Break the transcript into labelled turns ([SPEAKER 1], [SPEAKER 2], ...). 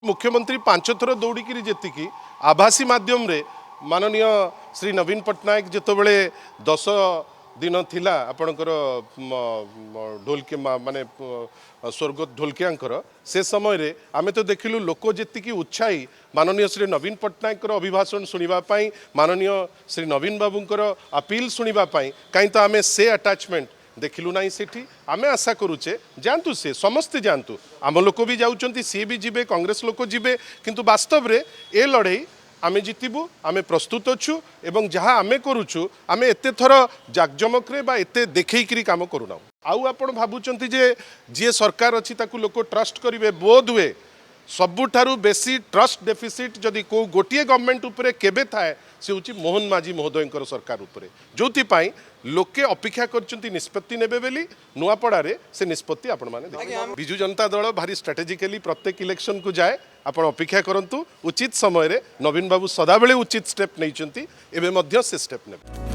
[SPEAKER 1] मुख्यमंत्री 5 थर दौड़िकी जीतिकी आभासी माध्यम रे माननीय श्री नवीन पट्टनायक जितेबले 10 दिन थिला आपणकर ढोलकी माने स्वर्गत ढोलकियांकर से समय रे आमे तो देखिलु लोक जीतिकी उत्साही माननीय श्री नवीन पट्टनायक अभिभाषण सुनिबापाई माननीय श्री नवीन बाबूंकर अपील सुनिबापाई कहीं तो आमे से अटैचमेंट देखिलु ना सेठी आमे आशा करूचे जानतु से समस्ते जानतु आम लोक भी जाउचंती सी भी जीवे कांग्रेस लोक जीवे किंतु वास्तव रे ए लड़ाई आमे जितबू आमे प्रस्तुत अच्छु एवं जहाँ आमे करूछु आमे एते थर जाकजमक रे बा एते देखैकरी काम करूना आउ आपण भाबुचंती जे जे सरकार अछि ताकू लोक ट्रस्ट करिवे बोध हुए सबुठारु बेसी ट्रस्ट डेफिसिट जदि को गोटे गवर्नमेंट उपरे केबे थाए से होची मोहन माझी महोदयंकर सरकार उपरे जोथि पाई लोके अपेक्षा करचंती निष्पत्ति नेबे बेली नुआपड़ा रे से निष्पत्ति आपण माने देखिए बिजु जनता दल भारी स्ट्रेटेजिकली प्रत्येक इलेक्शन को जाए आपण अपेक्षा करंतु उचित समय रे नवीन बाबू सदा बेले उचित स्टेप नैचंती एबे मध्य से स्टेप नेबे।